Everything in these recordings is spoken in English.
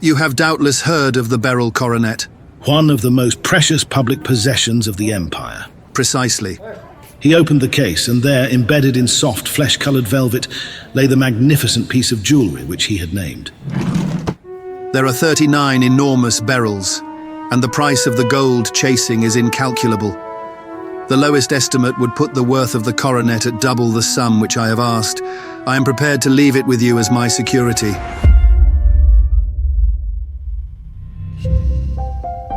You have doubtless heard of the Beryl Coronet. One of the most precious public possessions of the Empire. Precisely. He opened the case, and there, embedded in soft, flesh-colored velvet, lay the magnificent piece of jewellery which he had named. There are 39 enormous beryls, and the price of the gold chasing is incalculable. The lowest estimate would put the worth of the coronet at double the sum which I have asked. I am prepared to leave it with you as my security.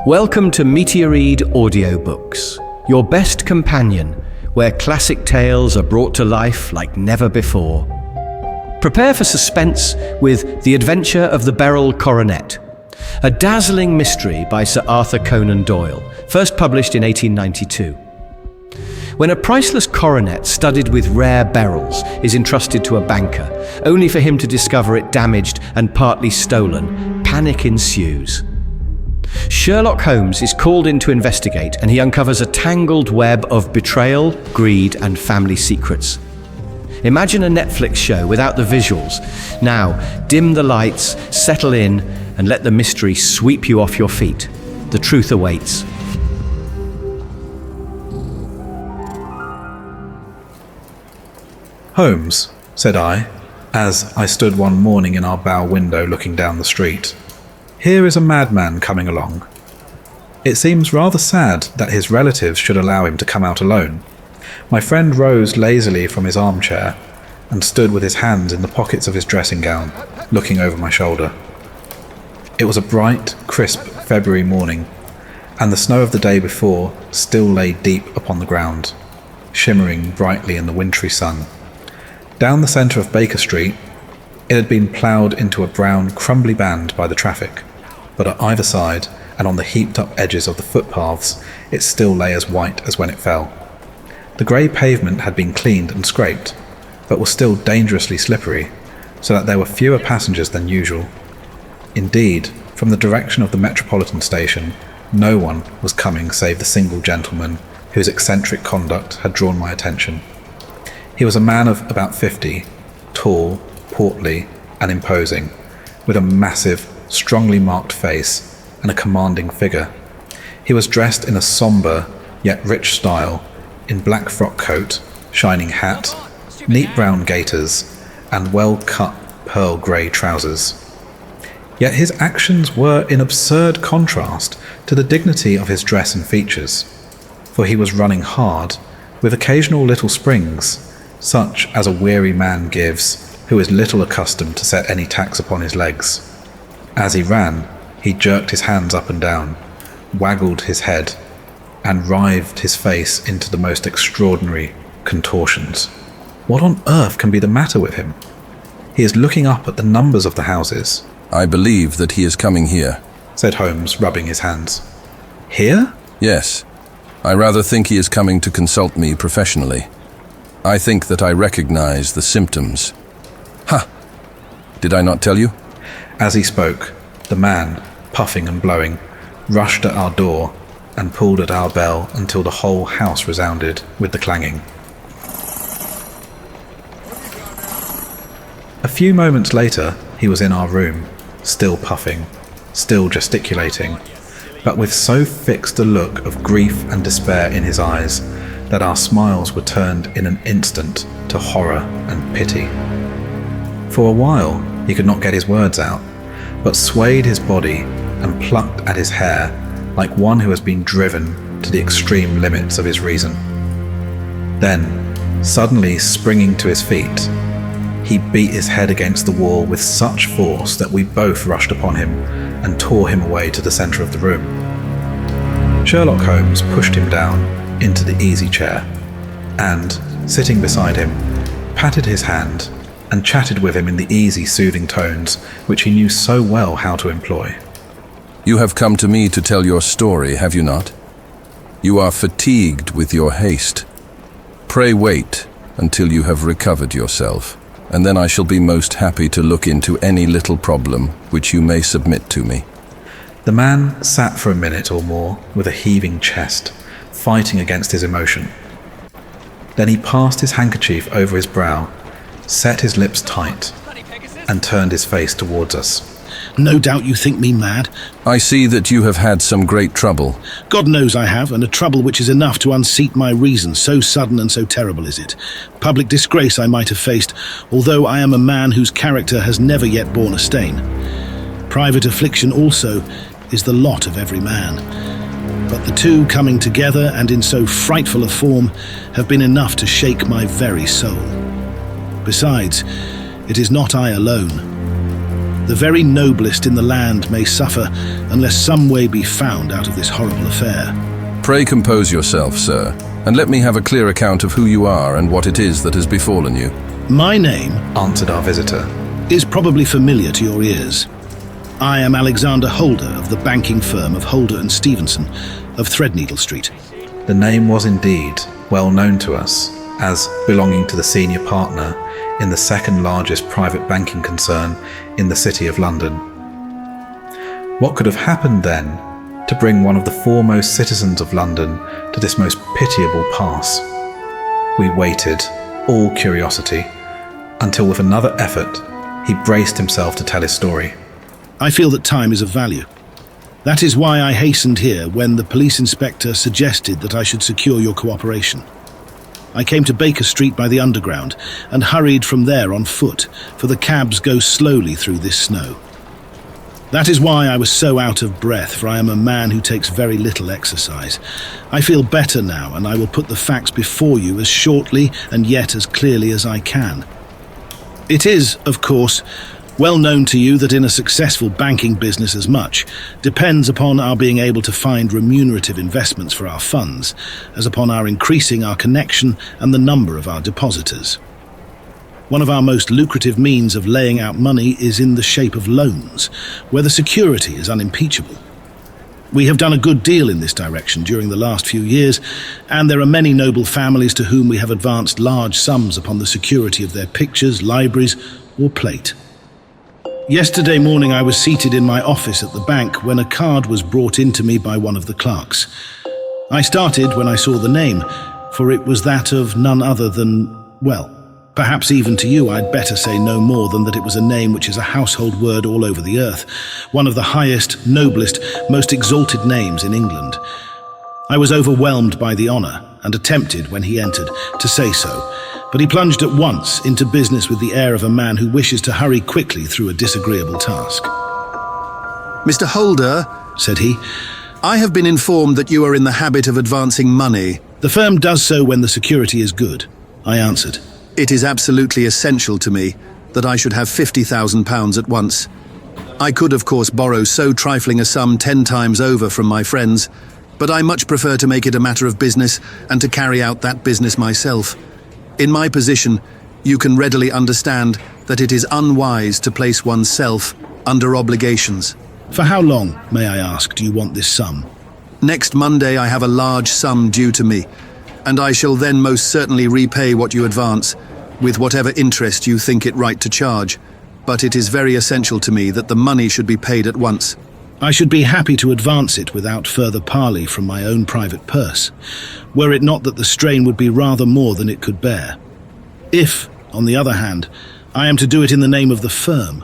Welcome to Meteoread Audiobooks, your best companion, where classic tales are brought to life like never before. Prepare for suspense with The Adventure of the Beryl Coronet, a dazzling mystery by Sir Arthur Conan Doyle, first published in 1892. When a priceless coronet studded with rare beryls is entrusted to a banker, only for him to discover it damaged and partly stolen, panic ensues. Sherlock Holmes is called in to investigate, and he uncovers a tangled web of betrayal, greed, and family secrets. Imagine a Netflix show without the visuals. Now, dim the lights, settle in, and let the mystery sweep you off your feet. The truth awaits. "Holmes," said I, as I stood one morning in our bow window looking down the street, "here is a madman coming along. It seems rather sad that his relatives should allow him to come out alone." My friend rose lazily from his armchair and stood with his hands in the pockets of his dressing gown, looking over my shoulder. It was a bright, crisp February morning, and the snow of the day before still lay deep upon the ground, shimmering brightly in the wintry sun. Down the centre of Baker Street, it had been ploughed into a brown, crumbly band by the traffic, but at either side, and on the heaped-up edges of the footpaths, it still lay as white as when it fell. The grey pavement had been cleaned and scraped, but was still dangerously slippery, so that there were fewer passengers than usual. Indeed, from the direction of the Metropolitan Station, no one was coming save the single gentleman whose eccentric conduct had drawn my attention. He was a man of about 50, tall, portly, and imposing, with a massive, strongly marked face and a commanding figure. He was dressed in a sombre yet rich style, in black frock coat, shining hat, neat brown gaiters, and well-cut pearl grey trousers. Yet his actions were in absurd contrast to the dignity of his dress and features, for he was running hard, with occasional little springs, such as a weary man gives who is little accustomed to set any tax upon his legs. As he ran, he jerked his hands up and down, waggled his head, and writhed his face into the most extraordinary contortions. What on earth can be the matter with him? He is looking up at the numbers of the houses. "I believe that he is coming here," said Holmes, rubbing his hands. "Here?" "Yes. I rather think he is coming to consult me professionally. I think that I recognize the symptoms. Ha! Did I not tell you?" As he spoke, the man, puffing and blowing, rushed at our door and pulled at our bell until the whole house resounded with the clanging. A few moments later, he was in our room, still puffing, still gesticulating, but with so fixed a look of grief and despair in his eyes that our smiles were turned in an instant to horror and pity. For a while, he could not get his words out, but swayed his body and plucked at his hair like one who has been driven to the extreme limits of his reason. Then, suddenly springing to his feet, he beat his head against the wall with such force that we both rushed upon him and tore him away to the centre of the room. Sherlock Holmes pushed him down into the easy chair and, sitting beside him, patted his hand and chatted with him in the easy, soothing tones which he knew so well how to employ. "You have come to me to tell your story, have you not? You are fatigued with your haste. Pray wait until you have recovered yourself, and then I shall be most happy to look into any little problem which you may submit to me." The man sat for a minute or more with a heaving chest, fighting against his emotion. Then he passed his handkerchief over his brow, set his lips tight, and turned his face towards us. No doubt you think me mad. I see that you have had some great trouble. God knows I have, and a trouble which is enough to unseat my reason, so sudden and so terrible is it. Public disgrace I might have faced, although I am a man whose character has never yet borne a stain. Private affliction also is the lot of every man. But the two coming together, and in so frightful a form, have been enough to shake my very soul. Besides, it is not I alone. The very noblest in the land may suffer unless some way be found out of this horrible affair. Pray compose yourself, sir, and let me have a clear account of who you are and what it is that has befallen you. My name, answered our visitor, is probably familiar to your ears. I am Alexander Holder of the banking firm of Holder and Stevenson of Threadneedle Street. The name was indeed well known to us as belonging to the senior partner in the second largest private banking concern in the City of London. What could have happened then to bring one of the foremost citizens of London to this most pitiable pass? We waited, all curiosity, until with another effort he braced himself to tell his story. I feel that time is of value. That is why I hastened here when the police inspector suggested that I should secure your cooperation. I came to Baker Street by the Underground and hurried from there on foot, for the cabs go slowly through this snow. That is why I was so out of breath, for I am a man who takes very little exercise. I feel better now, and I will put the facts before you as shortly and yet as clearly as I can. It is, of course, well known to you that in a successful banking business as much depends upon our being able to find remunerative investments for our funds, as upon our increasing our connection and the number of our depositors. One of our most lucrative means of laying out money is in the shape of loans, where the security is unimpeachable. We have done a good deal in this direction during the last few years, and there are many noble families to whom we have advanced large sums upon the security of their pictures, libraries, or plate. Yesterday morning I was seated in my office at the bank when a card was brought in to me by one of the clerks. I started when I saw the name, for it was that of none other than, well, perhaps even to you I'd better say no more than that it was a name which is a household word all over the earth, one of the highest, noblest, most exalted names in England. I was overwhelmed by the honour and attempted, when he entered, to say so, but he plunged at once into business with the air of a man who wishes to hurry quickly through a disagreeable task. Mr. Holder, said he, I have been informed that you are in the habit of advancing money. The firm does so when the security is good, I answered. It is absolutely essential to me that I should have £50,000 at once. I could, of course, borrow so trifling a sum 10 times over from my friends, but I much prefer to make it a matter of business and to carry out that business myself. In my position, you can readily understand that it is unwise to place oneself under obligations. For how long, may I ask, do you want this sum? Next Monday I have a large sum due to me, and I shall then most certainly repay what you advance, with whatever interest you think it right to charge. But it is very essential to me that the money should be paid at once. I should be happy to advance it without further parley from my own private purse, were it not that the strain would be rather more than it could bear. If, on the other hand, I am to do it in the name of the firm,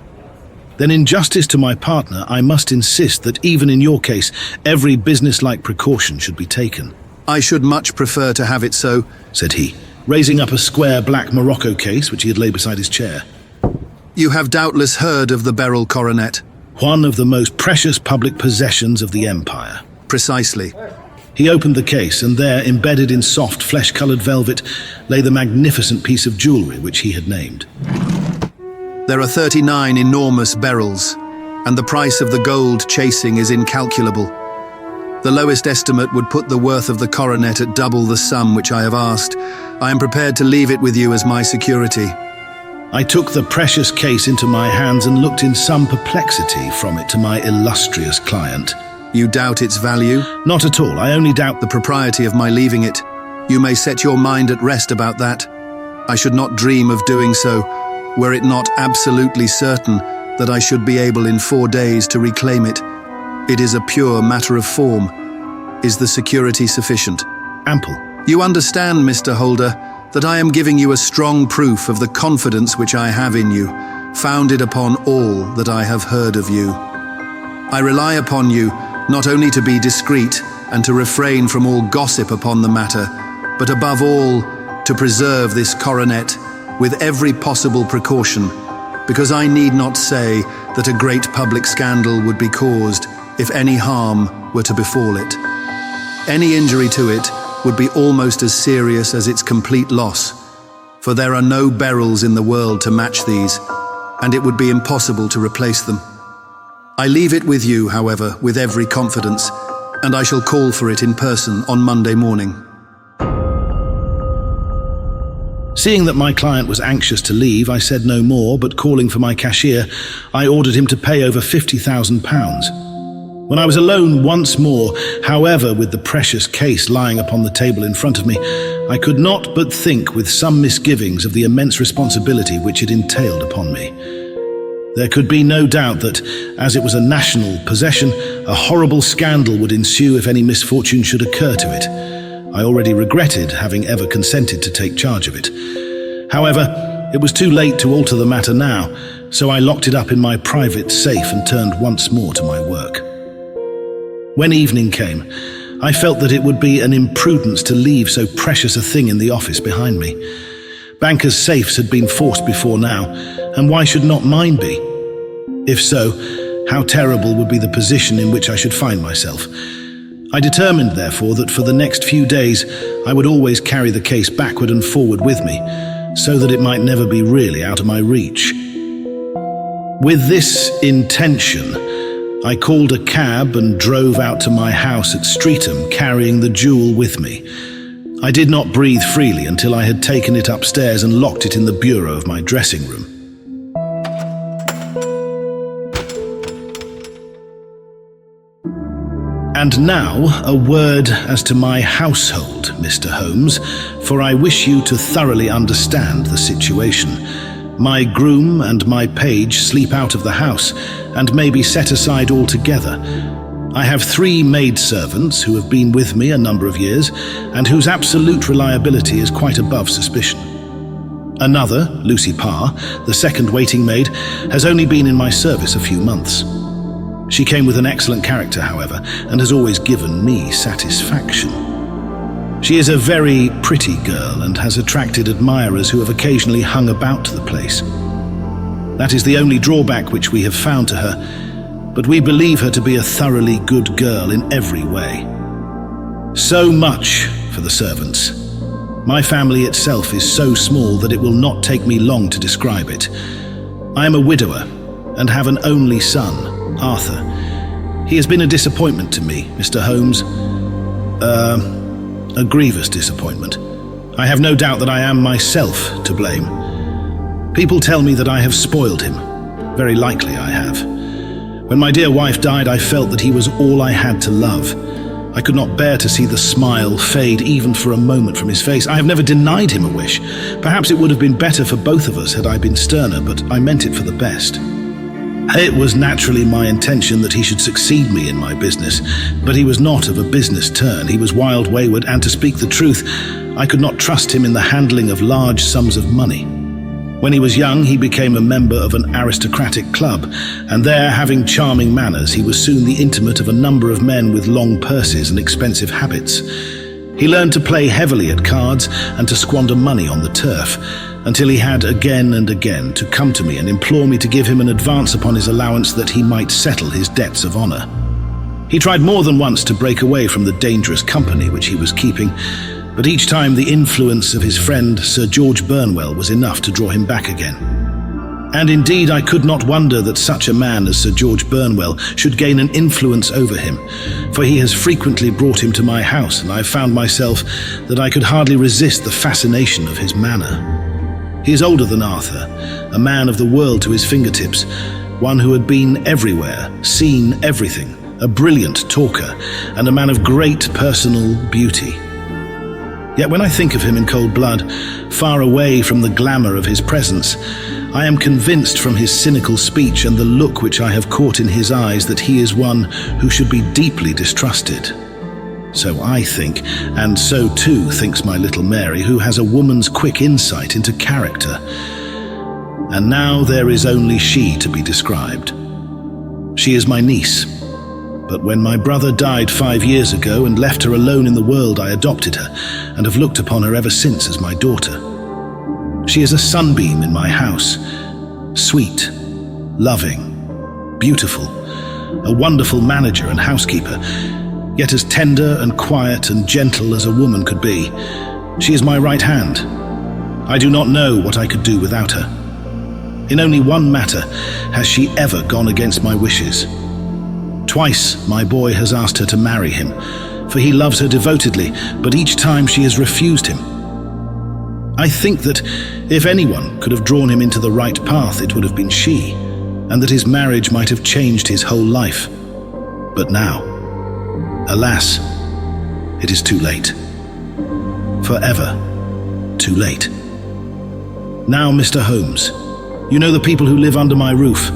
then in justice to my partner I must insist that even in your case every business-like precaution should be taken. I should much prefer to have it so, said he, raising up a square black morocco case which he had laid beside his chair. You have doubtless heard of the Beryl Coronet. One of the most precious public possessions of the Empire. Precisely. He opened the case, and there, embedded in soft, flesh-coloured velvet, lay the magnificent piece of jewellery which he had named. There are 39 enormous beryls, and the price of the gold chasing is incalculable. The lowest estimate would put the worth of the coronet at double the sum which I have asked. I am prepared to leave it with you as my security. I took the precious case into my hands and looked in some perplexity from it to my illustrious client. You doubt its value? Not at all. I only doubt the propriety of my leaving it. You may set your mind at rest about that. I should not dream of doing so, were it not absolutely certain that I should be able in 4 days to reclaim it. It is a pure matter of form. Is the security sufficient? Ample. You understand, Mr. Holder, that I am giving you a strong proof of the confidence which I have in you, founded upon all that I have heard of you. I rely upon you not only to be discreet and to refrain from all gossip upon the matter, but above all, to preserve this coronet with every possible precaution, because I need not say that a great public scandal would be caused if any harm were to befall it. Any injury to it would be almost as serious as its complete loss, for there are no Beryls in the world to match these, and it would be impossible to replace them. I leave it with you, however, with every confidence, and I shall call for it in person on Monday morning. Seeing that my client was anxious to leave, I said no more, but calling for my cashier, I ordered him to pay over £50,000. When I was alone once more, however, with the precious case lying upon the table in front of me, I could not but think with some misgivings of the immense responsibility which it entailed upon me. There could be no doubt that, as it was a national possession, a horrible scandal would ensue if any misfortune should occur to it. I already regretted having ever consented to take charge of it. However, it was too late to alter the matter now, so I locked it up in my private safe and turned once more to my work. When evening came, I felt that it would be an imprudence to leave so precious a thing in the office behind me. Bankers' safes had been forced before now, and why should not mine be? If so, how terrible would be the position in which I should find myself. I determined, therefore, that for the next few days I would always carry the case backward and forward with me, so that it might never be really out of my reach. With this intention, I called a cab and drove out to my house at Streatham, carrying the jewel with me. I did not breathe freely until I had taken it upstairs and locked it in the bureau of my dressing room. And now, a word as to my household, Mr. Holmes, for I wish you to thoroughly understand the situation. My groom and my page sleep out of the house and may be set aside altogether. I have 3 maidservants who have been with me a number of years and whose absolute reliability is quite above suspicion. Another, Lucy Parr, the second waiting maid, has only been in my service a few months. She came with an excellent character, however, and has always given me satisfaction. She is a very pretty girl and has attracted admirers who have occasionally hung about the place. That is the only drawback which we have found to her, but we believe her to be a thoroughly good girl in every way. So much for the servants. My family itself is so small that it will not take me long to describe it. I am a widower and have an only son, Arthur. He has been a disappointment to me, Mr. Holmes. A grievous disappointment. I have no doubt that I am myself to blame. People tell me that I have spoiled him. Very likely I have. When my dear wife died, I felt that he was all I had to love. I could not bear to see the smile fade even for a moment from his face. I have never denied him a wish. Perhaps it would have been better for both of us had I been sterner, but I meant it for the best. It was naturally my intention that he should succeed me in my business, but he was not of a business turn. He was wild, wayward, and to speak the truth, I could not trust him in the handling of large sums of money. When he was young, he became a member of an aristocratic club, and there, having charming manners, he was soon the intimate of a number of men with long purses and expensive habits. He learned to play heavily at cards and to squander money on the turf, until he had again and again to come to me and implore me to give him an advance upon his allowance that he might settle his debts of honor. He tried more than once to break away from the dangerous company which he was keeping, but each time the influence of his friend Sir George Burnwell was enough to draw him back again. And indeed I could not wonder that such a man as Sir George Burnwell should gain an influence over him, for he has frequently brought him to my house, and I found myself that I could hardly resist the fascination of his manner. He is older than Arthur, a man of the world to his fingertips, one who had been everywhere, seen everything, a brilliant talker, and a man of great personal beauty. Yet when I think of him in cold blood, far away from the glamour of his presence, I am convinced from his cynical speech and the look which I have caught in his eyes that he is one who should be deeply distrusted. So I think, and so too thinks my little Mary, who has a woman's quick insight into character. and now there is only she to be described. She is my niece, but when my brother died 5 years ago and left her alone in the world, I adopted her and have looked upon her ever since as my daughter. She is a sunbeam in my house, sweet, loving, beautiful, a wonderful manager and housekeeper, yet as tender and quiet and gentle as a woman could be. She is my right hand. I do not know what I could do without her. In only one matter has she ever gone against my wishes. Twice my boy has asked her to marry him, for he loves her devotedly, but each time she has refused him. I think that if anyone could have drawn him into the right path, it would have been she, and that his marriage might have changed his whole life. But now, alas, it is too late. Forever too late. Now, Mr. Holmes, you know the people who live under my roof,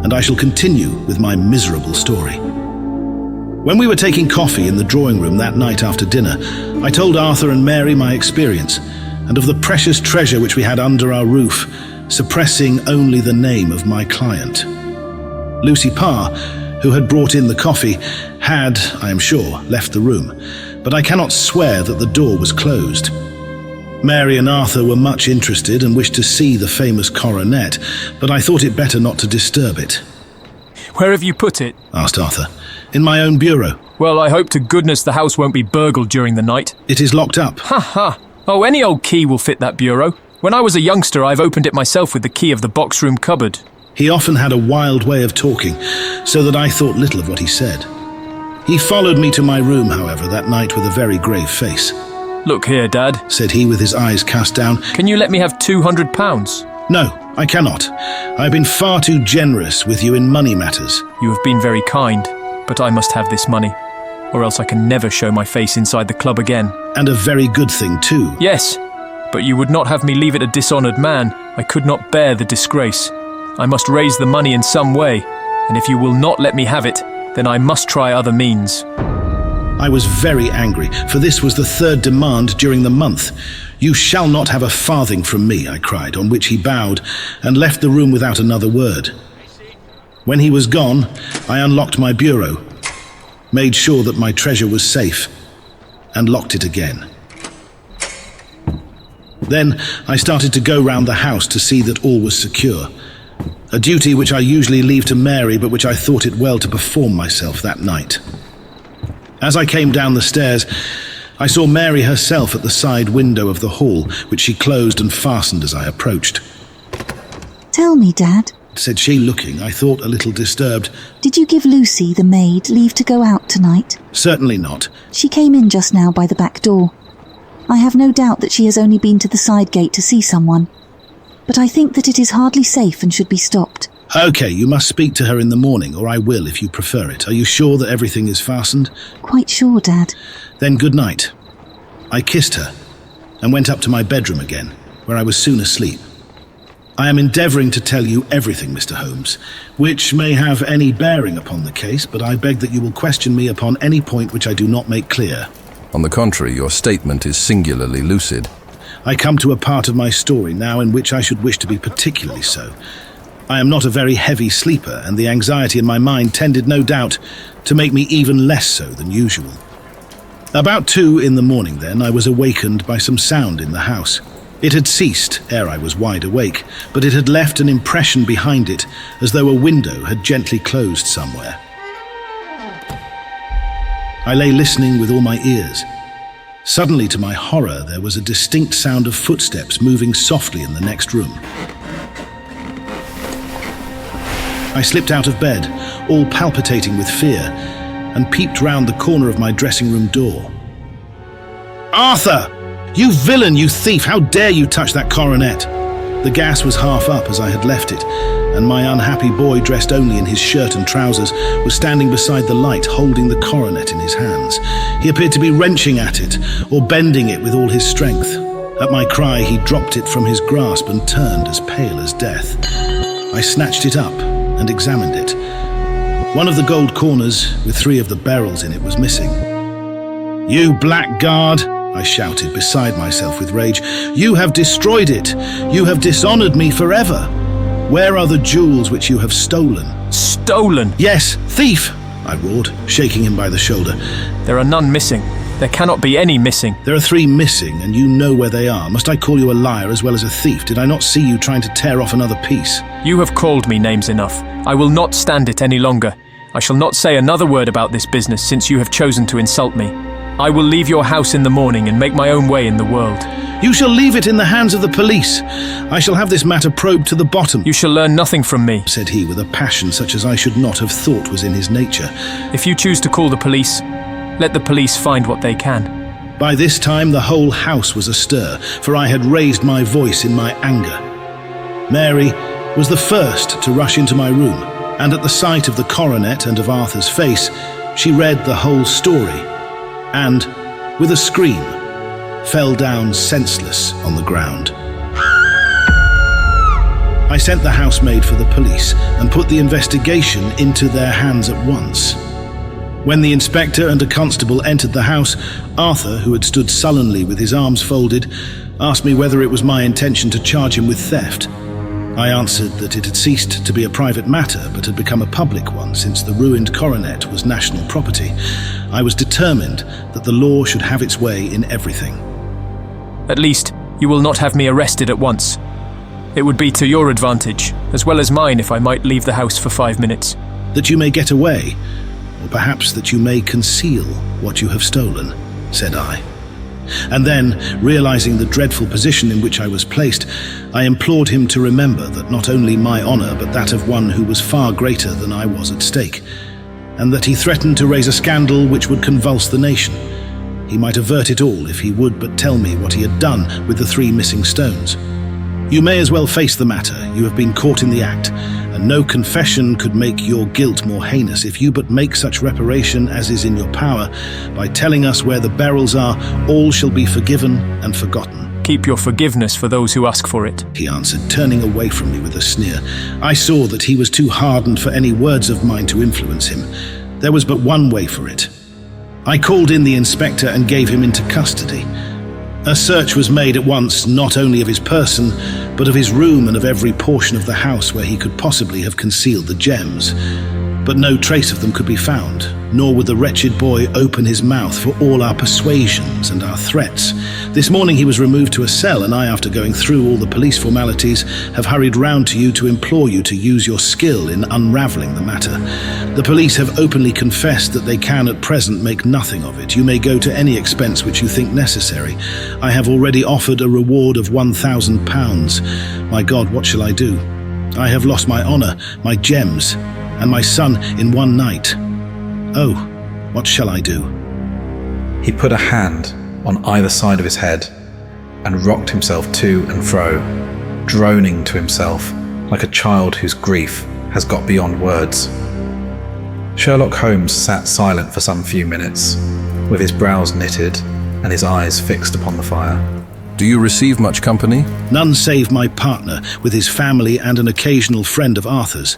and I shall continue with my miserable story. When we were taking coffee in the drawing room that night after dinner, I told Arthur and Mary my experience, and of the precious treasure which we had under our roof, suppressing only the name of my client. Lucy Parr, who had brought in the coffee, had, I am sure, left the room, but I cannot swear that the door was closed. Mary and Arthur were much interested and wished to see the famous coronet, but I thought it better not to disturb it. Where have you put it? Asked Arthur. In my own bureau. Well, I hope to goodness the house won't be burgled during the night. It is locked up. Ha ha! Oh, any old key will fit that bureau. When I was a youngster, I've opened it myself with the key of the box-room cupboard. He often had a wild way of talking, so that I thought little of what he said. He followed me to my room, however, that night with a very grave face. Look here, Dad, said he with his eyes cast down. Can you let me have £200? No, I cannot. I've been far too generous with you in money matters. You have been very kind, but I must have this money, or else I can never show my face inside the club again. And a very good thing, too. Yes, but you would not have me leave it a dishonoured man. I could not bear the disgrace. I must raise the money in some way, and if you will not let me have it, then I must try other means. I was very angry, for this was the third demand during the month. You shall not have a farthing from me, I cried, on which he bowed and left the room without another word. When he was gone, I unlocked my bureau, made sure that my treasure was safe, and locked it again. Then I started to go round the house to see that all was secure, a duty which I usually leave to Mary, but which I thought it well to perform myself that night. As I came down the stairs, I saw Mary herself at the side window of the hall, which she closed and fastened as I approached. "Tell me, Dad," said she, looking, I thought, a little disturbed. "did you give Lucy, the maid, leave to go out tonight?" Certainly not. "She came in just now by the back door. I have no doubt that she has only been to the side gate to see someone, but I think that it is hardly safe and should be stopped." Okay, you must speak to her in the morning, or I will if you prefer it. Are you sure that everything is fastened? "Quite sure, Dad." Then good night. I kissed her and went up to my bedroom again, where I was soon asleep. I am endeavouring to tell you everything, Mr. Holmes, which may have any bearing upon the case, but I beg that you will question me upon any point which I do not make clear. On the contrary, your statement is singularly lucid. I come to a part of my story now in which I should wish to be particularly so. I am not a very heavy sleeper, and the anxiety in my mind tended, no doubt, to make me even less so than usual. About 2 in the morning, then, I was awakened by some sound in the house. It had ceased ere I was wide awake, but it had left an impression behind it, as though a window had gently closed somewhere. I lay listening with all my ears. Suddenly, to my horror, there was a distinct sound of footsteps moving softly in the next room. I slipped out of bed, all palpitating with fear, and peeped round the corner of my dressing-room door. "Arthur! You villain, you thief! How dare you touch that coronet?" The gas was half up as I had left it, and my unhappy boy, dressed only in his shirt and trousers, was standing beside the light, holding the coronet in his hands. He appeared to be wrenching at it, or bending it with all his strength. At my cry, he dropped it from his grasp and turned as pale as death. I snatched it up and examined it. One of the gold corners, with 3 of the beryls in it, was missing. "You blackguard!" I shouted, beside myself with rage. "You have destroyed it! You have dishonoured me forever! Where are the jewels which you have stolen? Stolen? Yes, thief! I roared, shaking him by the shoulder. There are none missing. There cannot be any missing. There are 3 missing, and you know where they are. Must I call you a liar as well as a thief? Did I not see you trying to tear off another piece? You have called me names enough. I will not stand it any longer. I shall not say another word about this business since you have chosen to insult me. I will leave your house in the morning and make my own way in the world. You shall leave it in the hands of the police. I shall have this matter probed to the bottom. You shall learn nothing from me, said he with a passion such as I should not have thought was in his nature. If you choose to call the police, let the police find what they can. By this time the whole house was astir, for I had raised my voice in my anger. Mary was the first to rush into my room, and at the sight of the coronet and of Arthur's face, she read the whole story, and, with a scream, fell down senseless on the ground. I sent the housemaid for the police and put the investigation into their hands at once. When the inspector and a constable entered the house, Arthur, who had stood sullenly with his arms folded, asked me whether it was my intention to charge him with theft. I answered that it had ceased to be a private matter but had become a public one since the ruined coronet was national property. I was determined that the law should have its way in everything. At least, you will not have me arrested at once. It would be to your advantage, as well as mine, if I might leave the house for 5 minutes. That you may get away, or perhaps that you may conceal what you have stolen, said I. And then, realizing the dreadful position in which I was placed, I implored him to remember that not only my honor but that of one who was far greater than I was at stake, and that he threatened to raise a scandal which would convulse the nation. He might avert it all if he would but tell me what he had done with the 3 missing stones. You may as well face the matter. You have been caught in the act, and no confession could make your guilt more heinous if you but make such reparation as is in your power. By telling us where the Beryls are, all shall be forgiven and forgotten. Keep your forgiveness for those who ask for it, he answered, turning away from me with a sneer. I saw that he was too hardened for any words of mine to influence him. There was but one way for it. I called in the inspector and gave him into custody. A search was made at once, not only of his person, but of his room and of every portion of the house where he could possibly have concealed the gems. But no trace of them could be found, nor would the wretched boy open his mouth for all our persuasions and our threats. This morning he was removed to a cell, and I, after going through all the police formalities, have hurried round to you to implore you to use your skill in unravelling the matter. The police have openly confessed that they can at present make nothing of it. You may go to any expense which you think necessary. I have already offered a reward of £1,000. My God, what shall I do? I have lost my honour, my gems, and my son in one night. Oh, what shall I do? He put a hand on either side of his head and rocked himself to and fro, droning to himself like a child whose grief has got beyond words. Sherlock Holmes sat silent for some few minutes, with his brows knitted and his eyes fixed upon the fire. Do you receive much company? None save my partner, with his family and an occasional friend of Arthur's.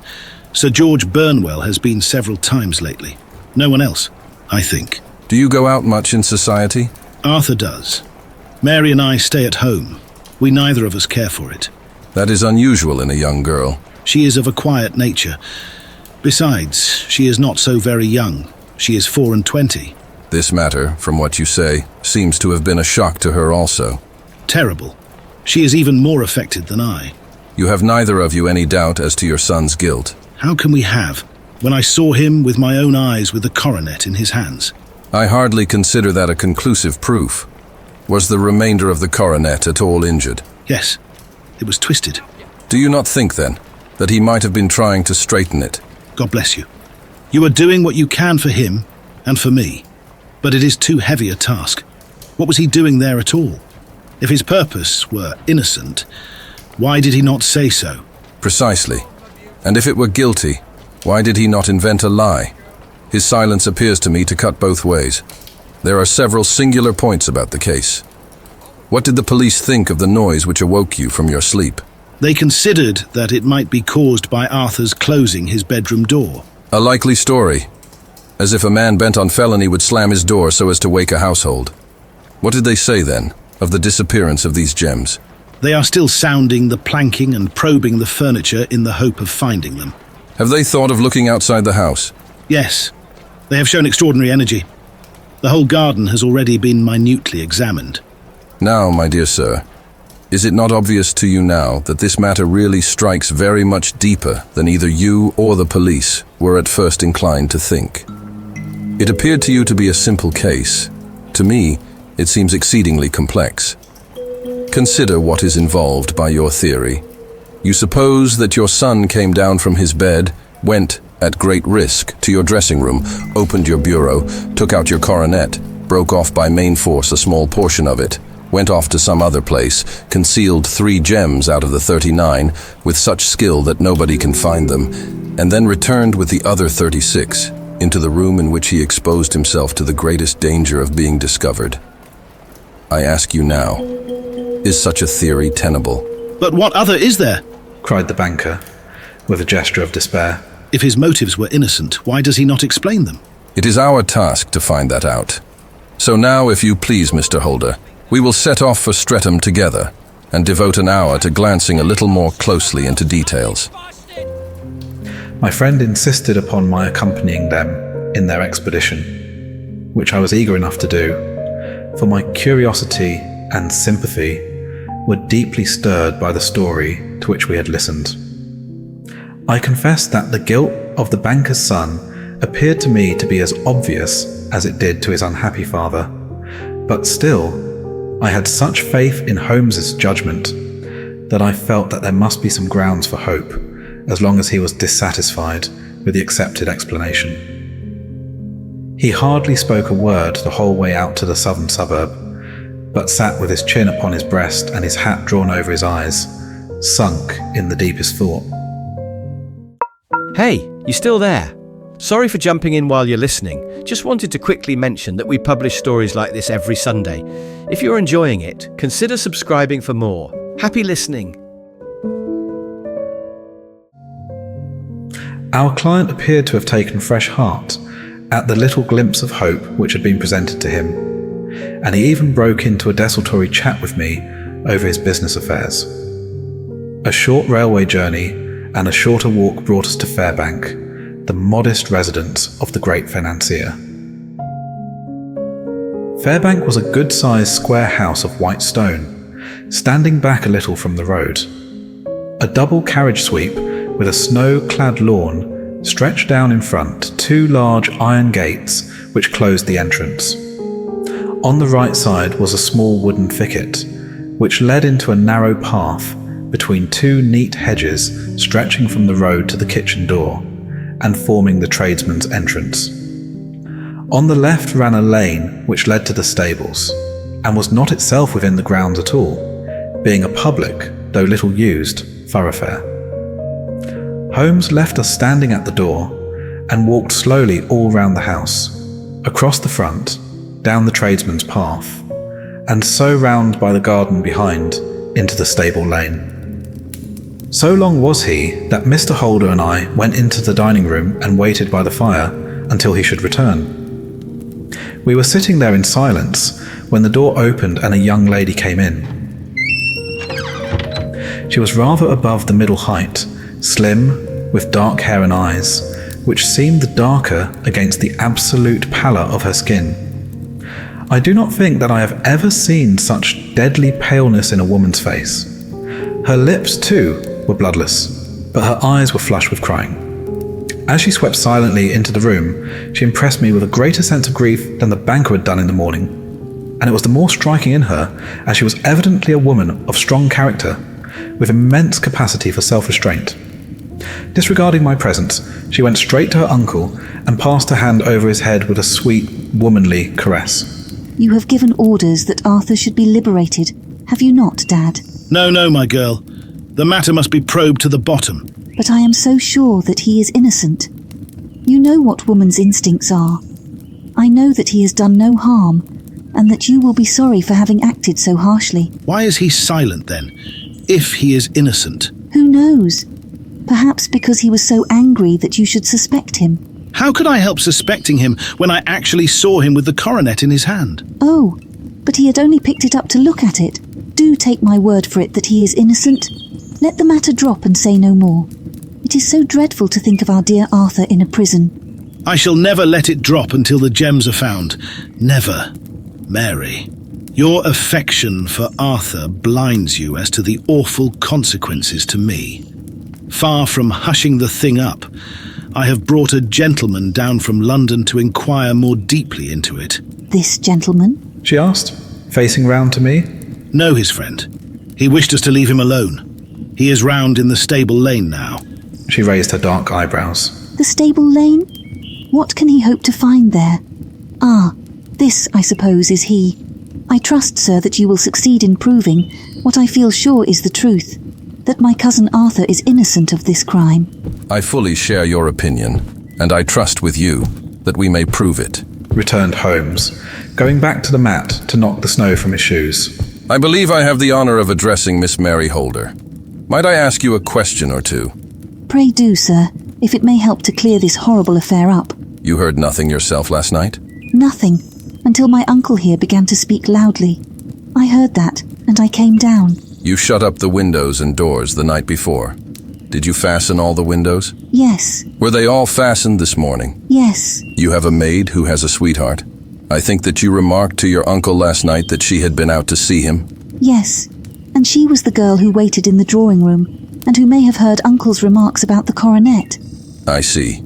Sir George Burnwell has been several times lately. No one else, I think. Do you go out much in society? Arthur does. Mary and I stay at home. We neither of us care for it. That is unusual in a young girl. She is of a quiet nature. Besides, she is not so very young. She is 24. This matter, from what you say, seems to have been a shock to her also. Terrible. She is even more affected than I. You have neither of you any doubt as to your son's guilt. How can we have, when I saw him with my own eyes with the coronet in his hands? I hardly consider that a conclusive proof. Was the remainder of the coronet at all injured? Yes, it was twisted. Do you not think, then, that he might have been trying to straighten it? God bless you. You are doing what you can for him and for me, but it is too heavy a task. What was he doing there at all? If his purpose were innocent, why did he not say so? Precisely. And if it were guilty, why did he not invent a lie? His silence appears to me to cut both ways. There are several singular points about the case. What did the police think of the noise which awoke you from your sleep? They considered that it might be caused by Arthur's closing his bedroom door. A likely story. As if a man bent on felony would slam his door so as to wake a household. What did they say, then, of the disappearance of these gems? They are still sounding the planking and probing the furniture in the hope of finding them. Have they thought of looking outside the house? Yes, they have shown extraordinary energy. The whole garden has already been minutely examined. Now, my dear sir, is it not obvious to you now that this matter really strikes very much deeper than either you or the police were at first inclined to think? It appeared to you to be a simple case. To me, it seems exceedingly complex. Consider what is involved by your theory. You suppose that your son came down from his bed, went, at great risk, to your dressing room, opened your bureau, took out your coronet, broke off by main force a small portion of it, went off to some other place, concealed 3 gems out of the 39 with such skill that nobody can find them, and then returned with the other 36 into the room in which he exposed himself to the greatest danger of being discovered. I ask you now, is such a theory tenable? But what other is there? Cried the banker, with a gesture of despair. If his motives were innocent, why does he not explain them? It is our task to find that out. So now, if you please, Mr. Holder, we will set off for Streatham together and devote an hour to glancing a little more closely into details. My friend insisted upon my accompanying them in their expedition, which I was eager enough to do, for my curiosity and sympathy were deeply stirred by the story to which we had listened. I confess that the guilt of the banker's son appeared to me to be as obvious as it did to his unhappy father, but still, I had such faith in Holmes's judgment that I felt that there must be some grounds for hope, as long as he was dissatisfied with the accepted explanation. He hardly spoke a word the whole way out to the southern suburb, but sat with his chin upon his breast and his hat drawn over his eyes, sunk in the deepest thought. Hey, you still there? Sorry for jumping in while you're listening. Just wanted to quickly mention that we publish stories like this every Sunday. If you're enjoying it, consider subscribing for more. Happy listening. Our client appeared to have taken fresh heart at the little glimpse of hope which had been presented to him, and he even broke into a desultory chat with me over his business affairs. A short railway journey and a shorter walk brought us to Fairbank, the modest residence of the great financier. Fairbank was a good-sized square house of white stone, standing back a little from the road. A double carriage sweep with a snow-clad lawn stretched down in front 2 large iron gates which closed the entrance. On the right side was a small wooden thicket, which led into a narrow path between 2 neat hedges stretching from the road to the kitchen door and forming the tradesman's entrance. On the left ran a lane which led to the stables, and was not itself within the grounds at all, being a public, though little used, thoroughfare. Holmes left us standing at the door and walked slowly all round the house, across the front, down the tradesman's path, and so round by the garden behind into the stable lane. So long was he that Mr. Holder and I went into the dining room and waited by the fire until he should return. We were sitting there in silence when the door opened and a young lady came in. She was rather above the middle height, slim, with dark hair and eyes, which seemed the darker against the absolute pallor of her skin. I do not think that I have ever seen such deadly paleness in a woman's face. Her lips, too, were bloodless, but her eyes were flushed with crying. As she swept silently into the room, she impressed me with a greater sense of grief than the banker had done in the morning, and it was the more striking in her as she was evidently a woman of strong character, with immense capacity for self-restraint. Disregarding my presence, she went straight to her uncle and passed her hand over his head with a sweet, womanly caress. You have given orders that Arthur should be liberated, have you not, Dad? No, my girl. The matter must be probed to the bottom. But I am so sure that he is innocent. You know what woman's instincts are. I know that he has done no harm, and that you will be sorry for having acted so harshly. Why is he silent then, if he is innocent? Who knows? Perhaps because he was so angry that you should suspect him. How could I help suspecting him when I actually saw him with the coronet in his hand? Oh, but he had only picked it up to look at it. do take my word for it that he is innocent, let the matter drop and say no more. It is so dreadful to think of our dear Arthur in a prison. I shall never let it drop until the gems are found. Never, Mary. Your affection for Arthur blinds you as to the awful consequences to me. Far from hushing the thing up, I have brought a gentleman down from London to inquire more deeply into it. This gentleman? She asked, facing round to me. No, his friend. He wished us to leave him alone. He is round in the stable lane now. She raised her dark eyebrows. The stable lane? What can he hope to find there? Ah, this, I suppose, is he. I trust, sir, that you will succeed in proving what I feel sure is the truth, that my cousin Arthur is innocent of this crime. I fully share your opinion, and I trust with you that we may prove it, returned Holmes, going back to the mat to knock the snow from his shoes. I believe I have the honor of addressing Miss Mary Holder. Might I ask you a question or two? Pray do, sir, if it may help to clear this horrible affair up. You heard nothing yourself last night? Nothing, until my uncle here began to speak loudly. I heard that, and I came down. You shut up the windows and doors the night before. Did you fasten all the windows? Yes. Were they all fastened this morning? Yes. You have a maid who has a sweetheart. I think that you remarked to your uncle last night that she had been out to see him. Yes, and she was the girl who waited in the drawing room, and who may have heard Uncle's remarks about the coronet. I see.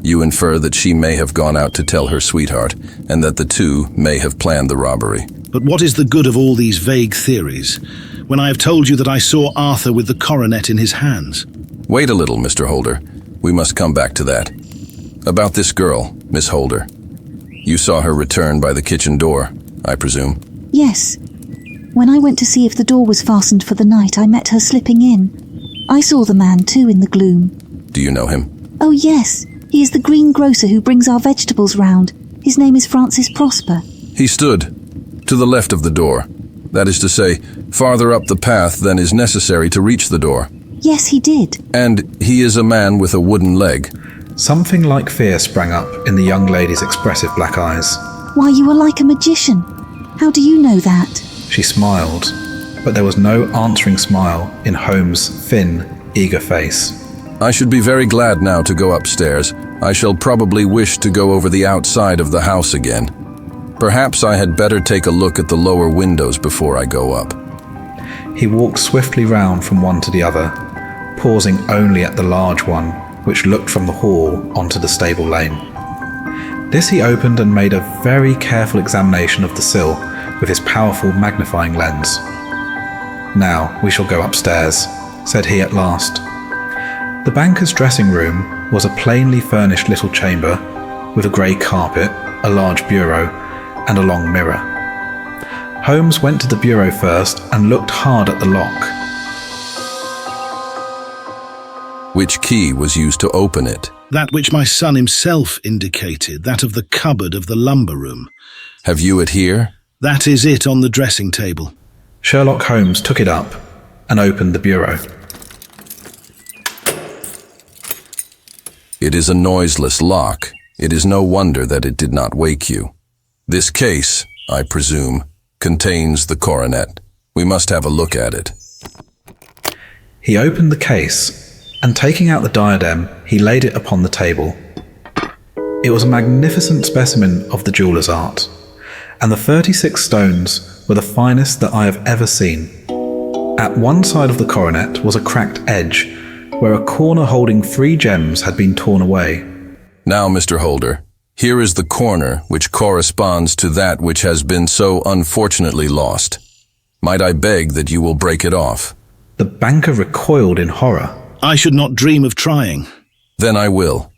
You infer that she may have gone out to tell her sweetheart, and that the two may have planned the robbery. But what is the good of all these vague theories, when I have told you that I saw Arthur with the coronet in his hands? Wait a little, Mr. Holder. We must come back to that. About this girl, Miss Holder. You saw her return by the kitchen door, I presume? Yes. When I went to see if the door was fastened for the night, I met her slipping in. I saw the man, too, in the gloom. Do you know him? Oh, yes. He is the greengrocer who brings our vegetables round. His name is Francis Prosper. He stood to the left of the door. That is to say, farther up the path than is necessary to reach the door. Yes, he did. And he is a man with a wooden leg. Something like fear sprang up in the young lady's expressive black eyes. Why, you are like a magician. How do you know that? She smiled, but there was no answering smile in Holmes' thin, eager face. I should be very glad now to go upstairs. I shall probably wish to go over the outside of the house again. Perhaps I had better take a look at the lower windows before I go up. He walked swiftly round from one to the other, pausing only at the large one, which looked from the hall onto the stable lane. This he opened and made a very careful examination of the sill with his powerful magnifying lens. "Now we shall go upstairs," said he at last. The banker's dressing room was a plainly furnished little chamber with a grey carpet, a large bureau, and a long mirror. Holmes went to the bureau first and looked hard at the lock. Which key was used to open it? That which my son himself indicated, that of the cupboard of the lumber room. Have you it here? That is it on the dressing table. Sherlock Holmes took it up and opened the bureau. It is a noiseless lock. It is no wonder that it did not wake you. This case, I presume, contains the coronet. We must have a look at it. He opened the case, and taking out the diadem, he laid it upon the table. It was a magnificent specimen of the jeweller's art, and the 36 stones were the finest that I have ever seen. At one side of the coronet was a cracked edge, where a corner holding 3 gems had been torn away. Now, Mr. Holder, here is the corner which corresponds to that which has been so unfortunately lost. Might I beg that you will break it off? The banker recoiled in horror. I should not dream of trying. Then I will.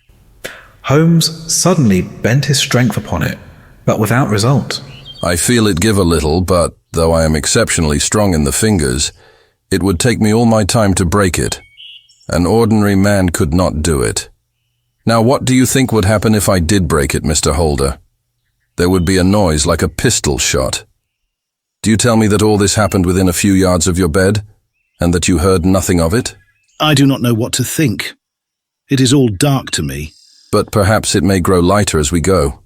Holmes suddenly bent his strength upon it, but without result. I feel it give a little, but though I am exceptionally strong in the fingers, it would take me all my time to break it. An ordinary man could not do it. Now, what do you think would happen if I did break it, Mr. Holder? There would be a noise like a pistol shot. Do you tell me that all this happened within a few yards of your bed, and that you heard nothing of it? I do not know what to think. It is all dark to me. But perhaps it may grow lighter as we go.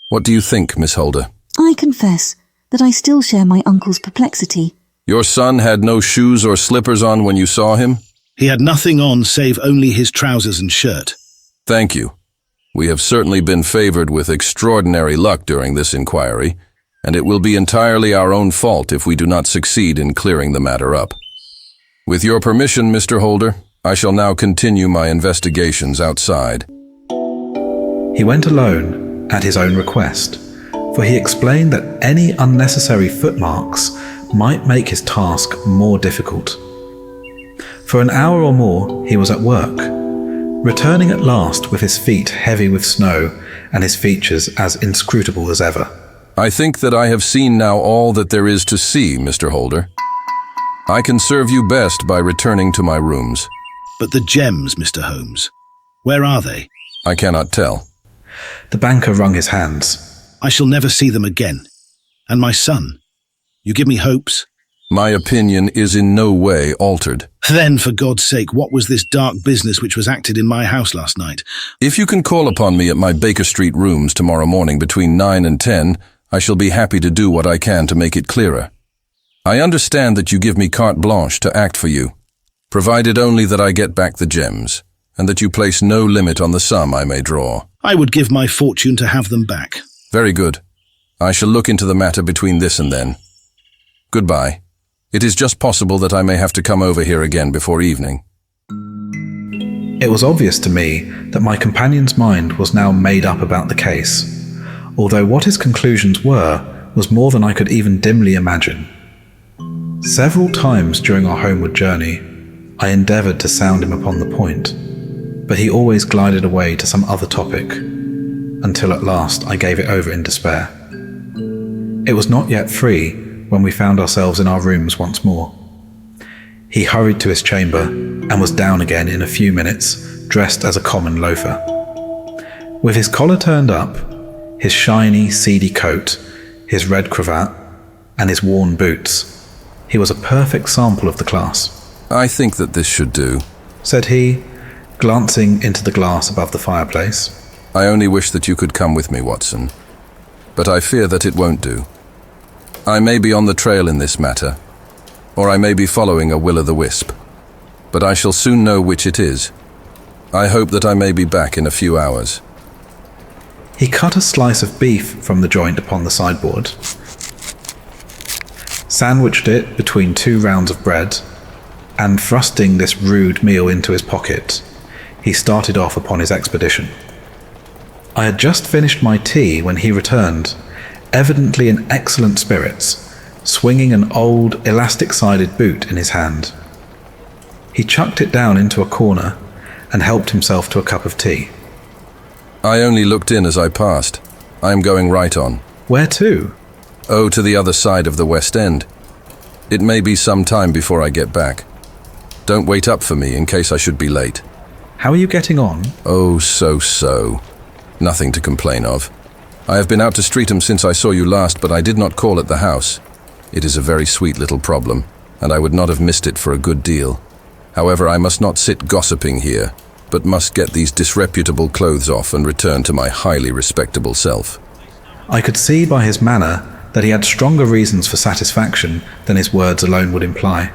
What do you think, Miss Holder? I confess that I still share my uncle's perplexity. Your son had no shoes or slippers on when you saw him? He had nothing on save only his trousers and shirt. Thank you. We have certainly been favored with extraordinary luck during this inquiry, and it will be entirely our own fault if we do not succeed in clearing the matter up. With your permission, Mr. Holder, I shall now continue my investigations outside. He went alone at his own request, for he explained that any unnecessary footmarks might make his task more difficult. For an hour or more he was at work, returning at last with his feet heavy with snow and his features as inscrutable as ever. I think that I have seen now all that there is to see, Mr. Holder. I can serve you best by returning to my rooms. But the gems, Mr. Holmes, where are they? I cannot tell. The banker wrung his hands. I shall never see them again. And my son? You give me hopes? My opinion is in no way altered. Then, for God's sake, what was this dark business which was acted in my house last night? If you can call upon me at my Baker Street rooms tomorrow morning between 9 and 10, I shall be happy to do what I can to make it clearer. I understand that you give me carte blanche to act for you, provided only that I get back the gems, and that you place no limit on the sum I may draw. I would give my fortune to have them back. Very good. I shall look into the matter between this and then. Goodbye. It is just possible that I may have to come over here again before evening. It was obvious to me that my companion's mind was now made up about the case, although what his conclusions were was more than I could even dimly imagine. Several times during our homeward journey, I endeavoured to sound him upon the point, but he always glided away to some other topic, until at last I gave it over in despair. It was not yet 3 when we found ourselves in our rooms once more. He hurried to his chamber and was down again in a few minutes, dressed as a common loafer. With his collar turned up, his shiny, seedy coat, his red cravat, and his worn boots, he was a perfect sample of the class. I think that this should do, said he, glancing into the glass above the fireplace. I only wish that you could come with me, Watson, but I fear that it won't do. I may be on the trail in this matter, or I may be following a will-o'-the-wisp, but I shall soon know which it is. I hope that I may be back in a few hours. He cut a slice of beef from the joint upon the sideboard, sandwiched it between 2 rounds of bread, and thrusting this rude meal into his pocket, he started off upon his expedition. I had just finished my tea when he returned, evidently in excellent spirits, swinging an old elastic-sided boot in his hand. He chucked it down into a corner and helped himself to a cup of tea. I only looked in as I passed. I am going right on. Where to? Oh, to the other side of the West End. It may be some time before I get back. Don't wait up for me in case I should be late. How are you getting on? Oh, so. Nothing to complain of. I have been out to Streatham since I saw you last, but I did not call at the house. It is a very sweet little problem, and I would not have missed it for a good deal. However, I must not sit gossiping here, but must get these disreputable clothes off and return to my highly respectable self. I could see by his manner that he had stronger reasons for satisfaction than his words alone would imply.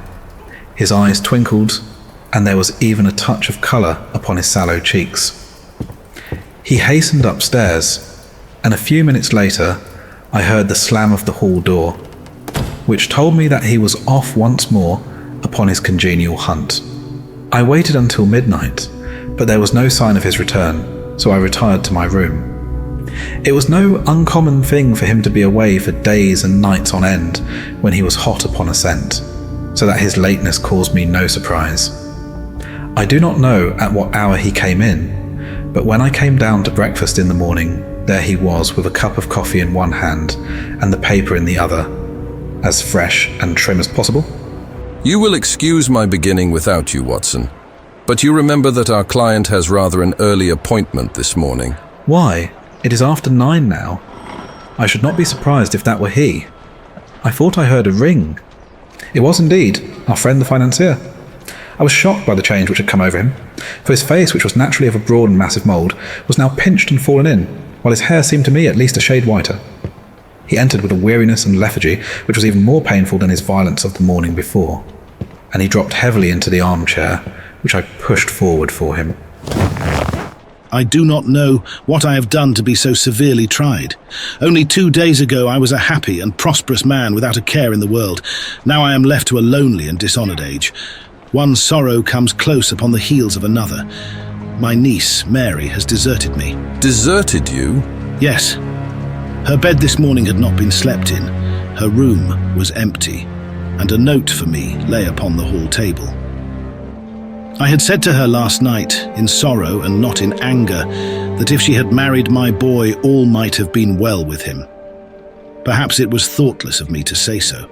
His eyes twinkled, and there was even a touch of colour upon his sallow cheeks. He hastened upstairs, and a few minutes later I heard the slam of the hall door, which told me that he was off once more upon his congenial hunt. I waited until midnight, but there was no sign of his return, so I retired to my room. It was no uncommon thing for him to be away for days and nights on end when he was hot upon a scent, so that his lateness caused me no surprise. I do not know at what hour he came in, but when I came down to breakfast in the morning, there he was with a cup of coffee in one hand and the paper in the other, as fresh and trim as possible. You will excuse my beginning without you, Watson, but you remember that our client has rather an early appointment this morning. Why? It is after 9 now. I should not be surprised if that were he. I thought I heard a ring. It was indeed our friend the financier. I was shocked by the change which had come over him, for his face, which was naturally of a broad and massive mould, was now pinched and fallen in, while his hair seemed to me at least a shade whiter. He entered with a weariness and lethargy which was even more painful than his violence of the morning before, and he dropped heavily into the armchair, which I pushed forward for him. I do not know what I have done to be so severely tried. Only 2 days ago I was a happy and prosperous man without a care in the world. Now I am left to a lonely and dishonoured age. One sorrow comes close upon the heels of another. My niece, Mary, has deserted me. Deserted you? Yes. Her bed this morning had not been slept in. Her room was empty, and a note for me lay upon the hall table. I had said to her last night, in sorrow and not in anger, that if she had married my boy, all might have been well with him. Perhaps it was thoughtless of me to say so.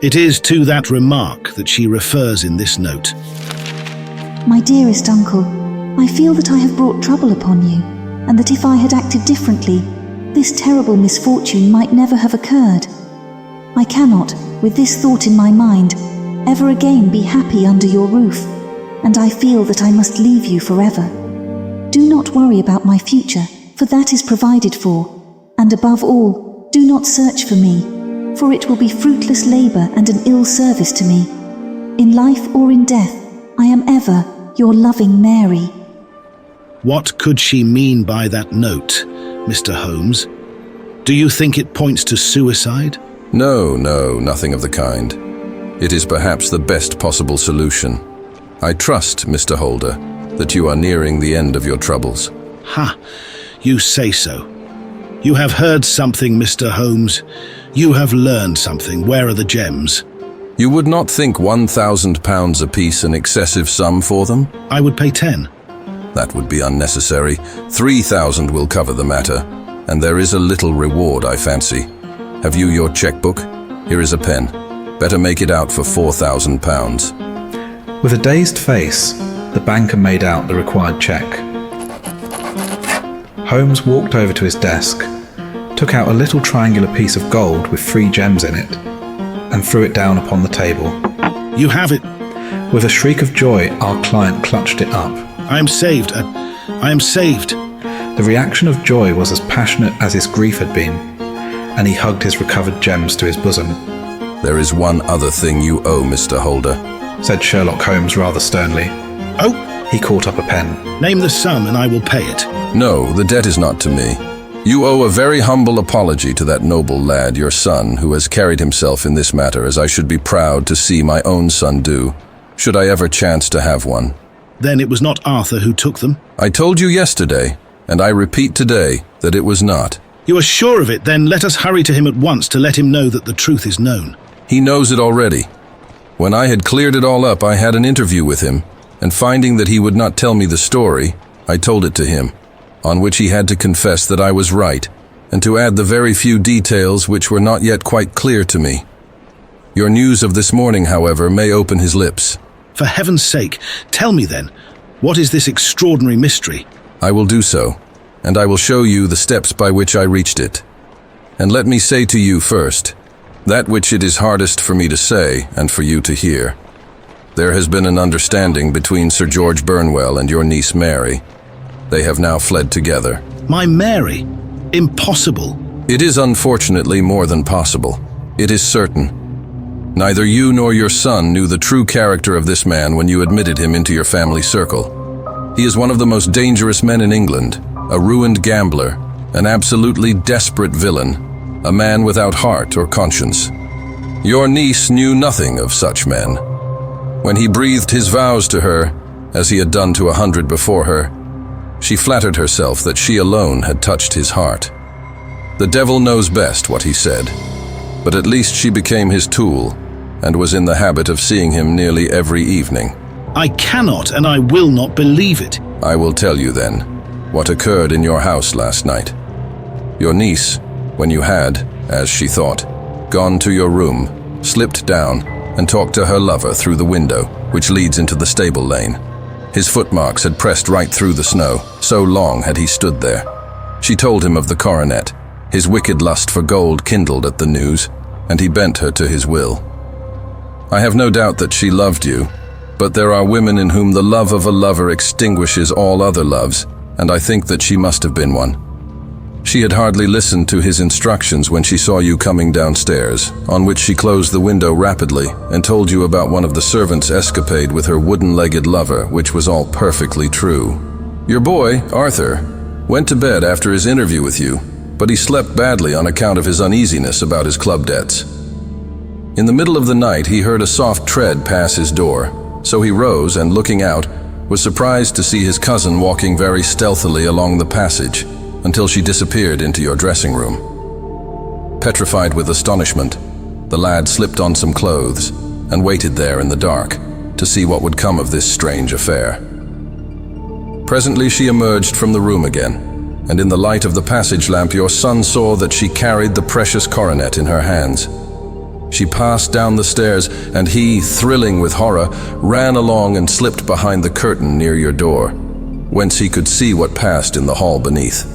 It is to that remark that she refers in this note. My dearest uncle, I feel that I have brought trouble upon you, and that if I had acted differently, this terrible misfortune might never have occurred. I cannot, with this thought in my mind, ever again be happy under your roof, and I feel that I must leave you forever. Do not worry about my future, for that is provided for, and above all, do not search for me, for it will be fruitless labour and an ill service to me. In life or in death, I am ever your loving Mary. What could she mean by that note, Mr. Holmes? Do you think it points to suicide? No, nothing of the kind. It is perhaps the best possible solution. I trust, Mr. Holder, that you are nearing the end of your troubles. Ha! You say so. You have heard something, Mr. Holmes. You have learned something. Where are the gems? You would not think £1,000 apiece an excessive sum for them? I would pay 10. That would be unnecessary. 3,000 will cover the matter, and there is a little reward, I fancy. Have you your checkbook? Here is a pen. Better make it out for £4,000. With a dazed face, the banker made out the required cheque. Holmes walked over to his desk, took out a little triangular piece of gold with 3 gems in it, and threw it down upon the table. You have it. With a shriek of joy, our client clutched it up. I am saved. I am saved. The reaction of joy was as passionate as his grief had been, and he hugged his recovered gems to his bosom. There is one other thing you owe, Mr. Holder, said Sherlock Holmes rather sternly. Oh! He caught up a pen. Name the sum and I will pay it. No, the debt is not to me. You owe a very humble apology to that noble lad, your son, who has carried himself in this matter as I should be proud to see my own son do, should I ever chance to have one. Then it was not Arthur who took them? I told you yesterday, and I repeat today, that it was not. You are sure of it? Then let us hurry to him at once to let him know that the truth is known. He knows it already. When I had cleared it all up, I had an interview with him, and finding that he would not tell me the story, I told it to him, on which he had to confess that I was right, and to add the very few details which were not yet quite clear to me. Your news of this morning, however, may open his lips. For heaven's sake, tell me then, what is this extraordinary mystery? I will do so, and I will show you the steps by which I reached it. And let me say to you first, that which it is hardest for me to say and for you to hear. There has been an understanding between Sir George Burnwell and your niece Mary. They have now fled together. My Mary? Impossible. It is unfortunately more than possible. It is certain. Neither you nor your son knew the true character of this man when you admitted him into your family circle. He is one of the most dangerous men in England, a ruined gambler, an absolutely desperate villain, a man without heart or conscience. Your niece knew nothing of such men. When he breathed his vows to her, as he had done to 100 before her, she flattered herself that she alone had touched his heart. The devil knows best what he said, but at least she became his tool, and was in the habit of seeing him nearly every evening. I cannot and I will not believe it. I will tell you then what occurred in your house last night. Your niece, when you had, as she thought, gone to your room, slipped down and talked to her lover through the window, which leads into the stable lane. His footmarks had pressed right through the snow, so long had he stood there. She told him of the coronet. His wicked lust for gold kindled at the news, and he bent her to his will. I have no doubt that she loved you, but there are women in whom the love of a lover extinguishes all other loves, and I think that she must have been one. She had hardly listened to his instructions when she saw you coming downstairs, on which she closed the window rapidly and told you about one of the servants' escapade with her wooden-legged lover, which was all perfectly true. Your boy, Arthur, went to bed after his interview with you, but he slept badly on account of his uneasiness about his club debts. In the middle of the night, he heard a soft tread pass his door, so he rose and, looking out, was surprised to see his cousin walking very stealthily along the passage until she disappeared into your dressing room. Petrified with astonishment, the lad slipped on some clothes and waited there in the dark to see what would come of this strange affair. Presently she emerged from the room again, and in the light of the passage lamp your son saw that she carried the precious coronet in her hands. She passed down the stairs, and he, thrilling with horror, ran along and slipped behind the curtain near your door, whence he could see what passed in the hall beneath.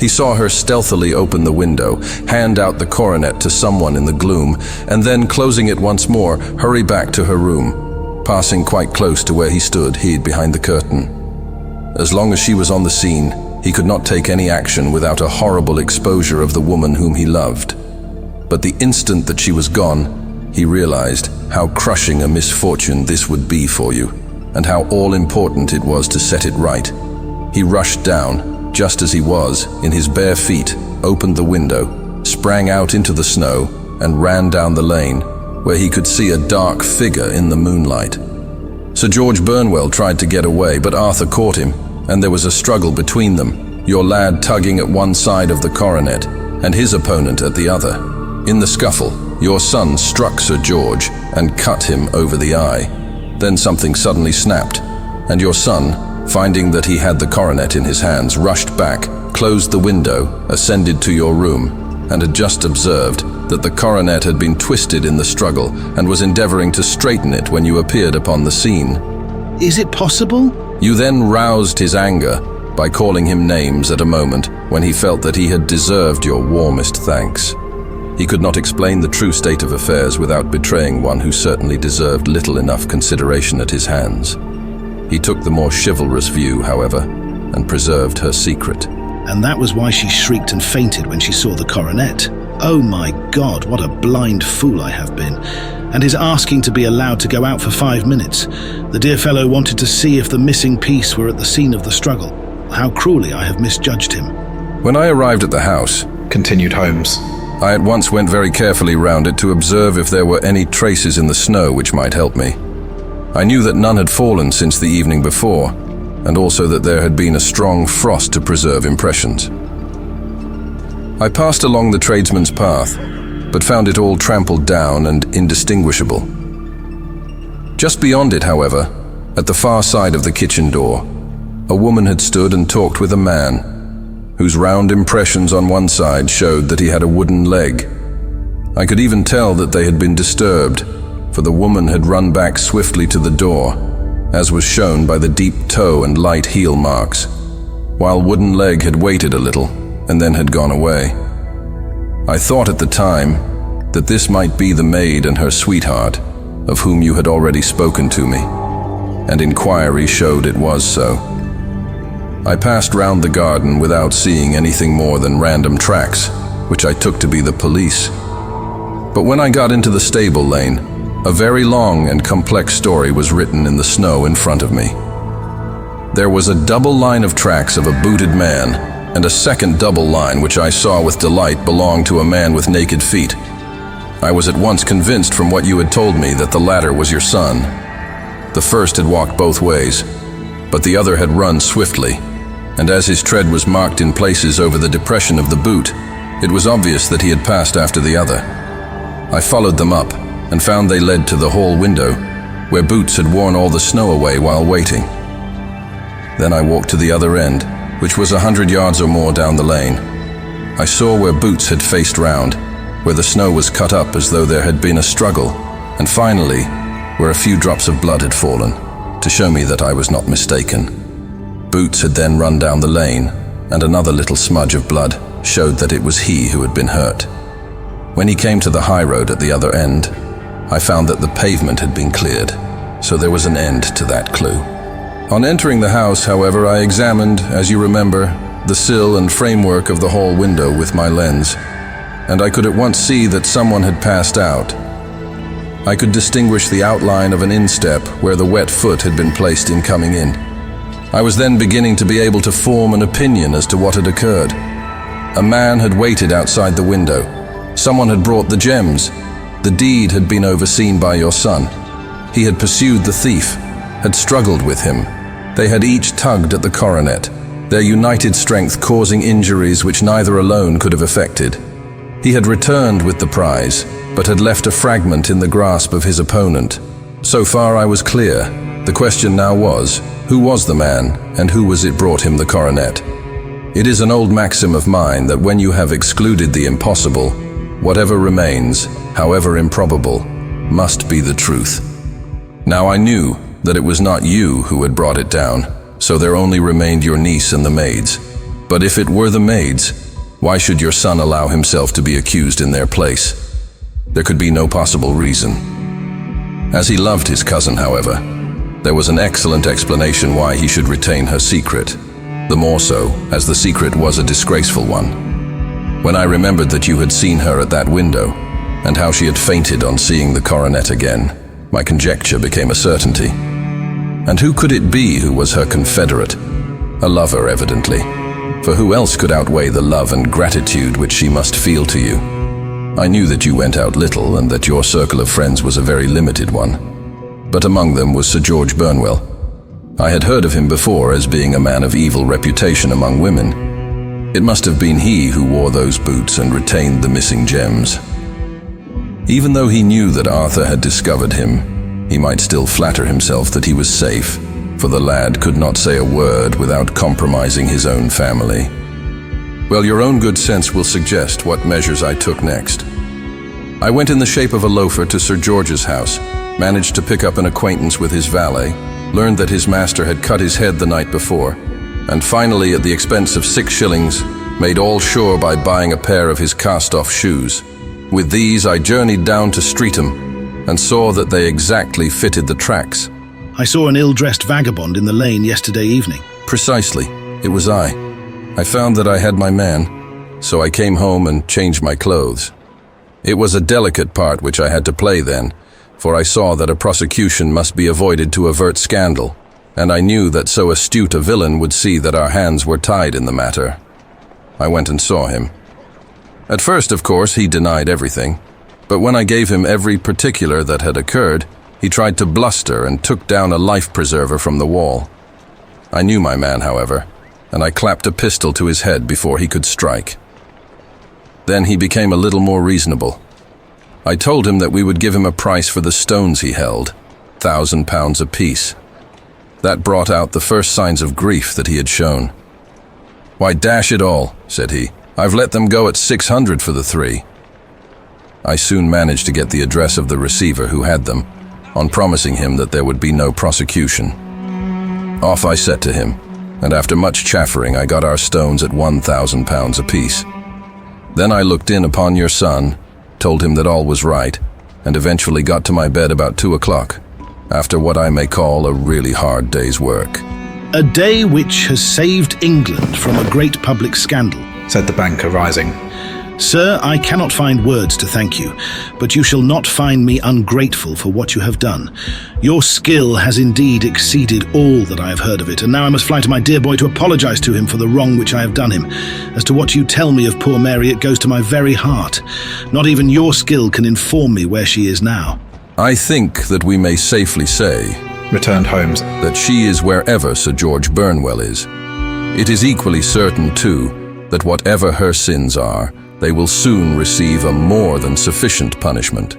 He saw her stealthily open the window, hand out the coronet to someone in the gloom, and then, closing it once more, hurry back to her room, passing quite close to where he stood, hid behind the curtain. As long as she was on the scene, he could not take any action without a horrible exposure of the woman whom he loved. But the instant that she was gone, he realized how crushing a misfortune this would be for you, and how all-important it was to set it right. He rushed down, just as he was, in his bare feet, opened the window, sprang out into the snow, and ran down the lane, where he could see a dark figure in the moonlight. Sir George Burnwell tried to get away, but Arthur caught him, and there was a struggle between them, your lad tugging at one side of the coronet, and his opponent at the other. In the scuffle, your son struck Sir George and cut him over the eye. Then something suddenly snapped, and your son, finding that he had the coronet in his hands, rushed back, closed the window, ascended to your room, and had just observed that the coronet had been twisted in the struggle and was endeavoring to straighten it when you appeared upon the scene. Is it possible? You then roused his anger by calling him names at a moment when he felt that he had deserved your warmest thanks. He could not explain the true state of affairs without betraying one who certainly deserved little enough consideration at his hands. He took the more chivalrous view, however, and preserved her secret. And that was why she shrieked and fainted when she saw the coronet. Oh my God, what a blind fool I have been. And his asking to be allowed to go out for 5 minutes. The dear fellow wanted to see if the missing piece were at the scene of the struggle. How cruelly I have misjudged him. When I arrived at the house, continued Holmes, I at once went very carefully round it to observe if there were any traces in the snow which might help me. I knew that none had fallen since the evening before, and also that there had been a strong frost to preserve impressions. I passed along the tradesman's path, but found it all trampled down and indistinguishable. Just beyond it, however, at the far side of the kitchen door, a woman had stood and talked with a man, whose round impressions on one side showed that he had a wooden leg. I could even tell that they had been disturbed, for the woman had run back swiftly to the door, as was shown by the deep toe and light heel marks, while wooden leg had waited a little and then had gone away. I thought at the time that this might be the maid and her sweetheart, of whom you had already spoken to me, and inquiry showed it was so. I passed round the garden without seeing anything more than random tracks, which I took to be the police. But when I got into the stable lane, a very long and complex story was written in the snow in front of me. There was a double line of tracks of a booted man, and a second double line which I saw with delight belonged to a man with naked feet. I was at once convinced from what you had told me that the latter was your son. The first had walked both ways, but the other had run swiftly, and as his tread was marked in places over the depression of the boot, it was obvious that he had passed after the other. I followed them up, and found they led to the hall window, where Boots had worn all the snow away while waiting. Then I walked to the other end, which was 100 yards or more down the lane. I saw where Boots had faced round, where the snow was cut up as though there had been a struggle, and finally, where a few drops of blood had fallen, to show me that I was not mistaken. Boots had then run down the lane, and another little smudge of blood showed that it was he who had been hurt. When he came to the high road at the other end, I found that the pavement had been cleared, so there was an end to that clue. On entering the house, however, I examined, as you remember, the sill and framework of the hall window with my lens, and I could at once see that someone had passed out. I could distinguish the outline of an instep where the wet foot had been placed in coming in. I was then beginning to be able to form an opinion as to what had occurred. A man had waited outside the window. Someone had brought the gems. The deed had been overseen by your son. He had pursued the thief, had struggled with him. They had each tugged at the coronet, their united strength causing injuries which neither alone could have effected. He had returned with the prize, but had left a fragment in the grasp of his opponent. So far I was clear. The question now was, who was the man, and who was it brought him the coronet? It is an old maxim of mine that when you have excluded the impossible, whatever remains, however improbable, must be the truth. Now I knew that it was not you who had brought it down, so there only remained your niece and the maids. But if it were the maids, why should your son allow himself to be accused in their place? There could be no possible reason. As he loved his cousin, however, there was an excellent explanation why he should retain her secret, the more so as the secret was a disgraceful one. When I remembered that you had seen her at that window, and how she had fainted on seeing the coronet again, my conjecture became a certainty. And who could it be who was her confederate? A lover, evidently. For who else could outweigh the love and gratitude which she must feel to you? I knew that you went out little and that your circle of friends was a very limited one. But among them was Sir George Burnwell. I had heard of him before as being a man of evil reputation among women. It must have been he who wore those boots and retained the missing gems. Even though he knew that Arthur had discovered him, he might still flatter himself that he was safe, for the lad could not say a word without compromising his own family. Well, your own good sense will suggest what measures I took next. I went in the shape of a loafer to Sir George's house, managed to pick up an acquaintance with his valet, learned that his master had cut his head the night before, and finally, at the expense of 6 shillings, made all sure by buying a pair of his cast-off shoes. With these, I journeyed down to Streatham and saw that they exactly fitted the tracks. I saw an ill-dressed vagabond in the lane yesterday evening. Precisely. It was I. I found that I had my man, so I came home and changed my clothes. It was a delicate part which I had to play then, for I saw that a prosecution must be avoided to avert scandal, and I knew that so astute a villain would see that our hands were tied in the matter. I went and saw him. At first, of course, he denied everything, but when I gave him every particular that had occurred, he tried to bluster and took down a life-preserver from the wall. I knew my man, however, and I clapped a pistol to his head before he could strike. Then he became a little more reasonable. I told him that we would give him a price for the stones he held, £1,000 apiece. That brought out the first signs of grief that he had shown. "Why, dash it all," said he, "I've let them go at 600 for the 3. I soon managed to get the address of the receiver who had them, on promising him that there would be no prosecution. Off I set to him, and after much chaffering I got our stones at £1,000 apiece. Then I looked in upon your son, told him that all was right, and eventually got to my bed about 2 o'clock, after what I may call a really hard day's work." A day which has saved England from a great public scandal, said the banker, rising. Sir, I cannot find words to thank you, but you shall not find me ungrateful for what you have done. Your skill has indeed exceeded all that I have heard of it, and now I must fly to my dear boy to apologize to him for the wrong which I have done him. As to what you tell me of poor Mary, it goes to my very heart. Not even your skill can inform me where she is now. "I think that we may safely say," returned Holmes, "that she is wherever Sir George Burnwell is. It is equally certain, too, that whatever her sins are, they will soon receive a more than sufficient punishment.